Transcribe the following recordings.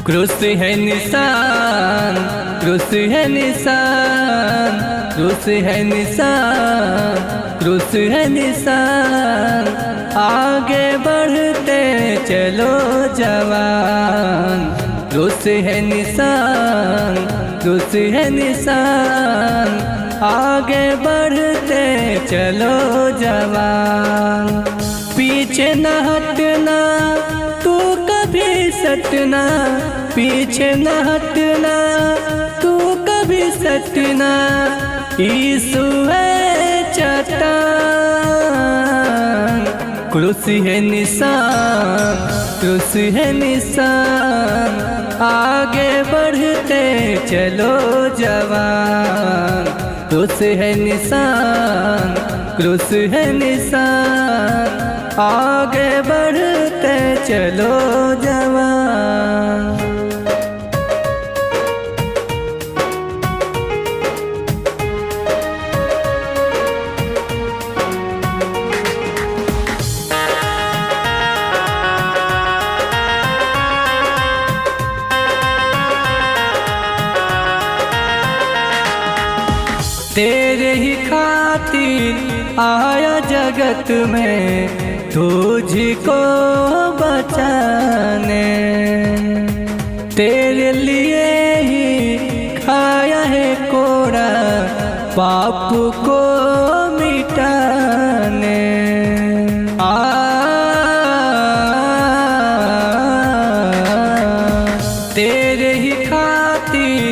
क्रूस है निशान, क्रूस है निशान, क्रूस है निशान, क्रूस है निशान। आगे बढ़ते चलो जवान। क्रूस है निशान, क्रूस है निशान। आगे बढ़ते चलो जवान। पीछे न हटना तू कभी सटना, पीछे न हटना तू कभी सटना। यीशु है चट्टान, क्रूस है निशान, क्रूस है निशान। आगे बढ़ते चलो जवान। क्रूस है निशान, क्रूस है निशान। आगे बढ़ते चलो जवान। तेरे ही खातिर आया जगत में तुझको बचाने। तेरे लिए ही खाया है कोड़ा पाप को मिटाने। तेरे ही खातिर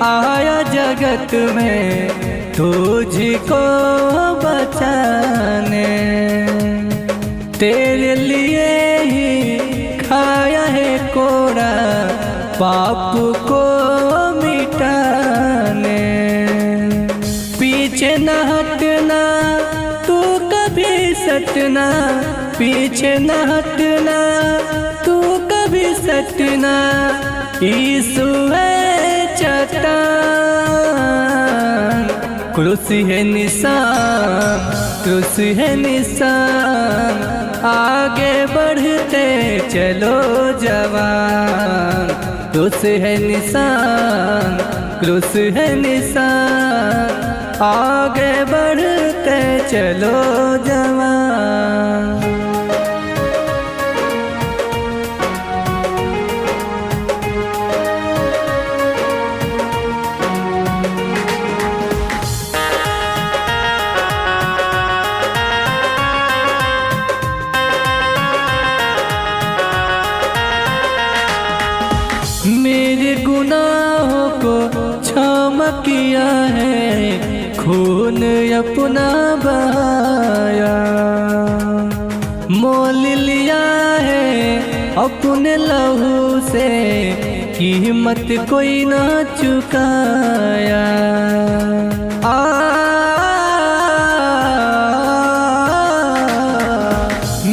आया जगत में तुझको बचाने। तेरे लिए ही खाया है कोड़ा पाप को मिटाने। पीछे न हटना तू कभी सटना, पीछे न हटना तू कभी सटना। यीशु है चट्टान, क्रूस है निशान, क्रूस है निशान। आगे बढ़ते चलो जवान। क्रूस है निशान, क्रूस है निशान। आगे बढ़ते चलो जवान। मेरे गुनाहों को क्षमा किया है, खून अपना बहाया। मोल लिया है अपने लहू से, कीमत कोई ना चुकाया।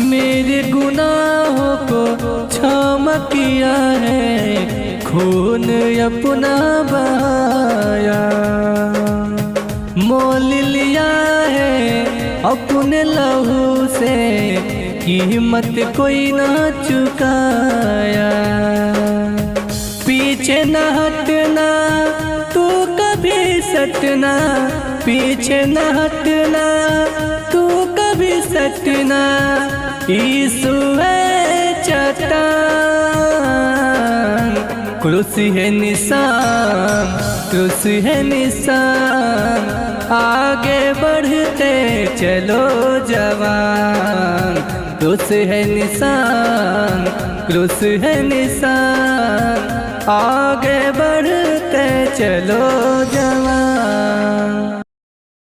मेरे गुनाहों को क्षमा किया है, खून अपना बहाया। मोल लिया है अपने लहू से, कीमत कोई ना चुकाया। पीछे न हटना तू कभी सटना, पीछे न हटना तू कभी सटना। यीशु है चट्टान, क्रूस है निशान, क्रूस है निशान। आगे बढ़ते चलो जवान। क्रूस है निशान, क्रूस है निशान। आगे बढ़ते चलो जवान।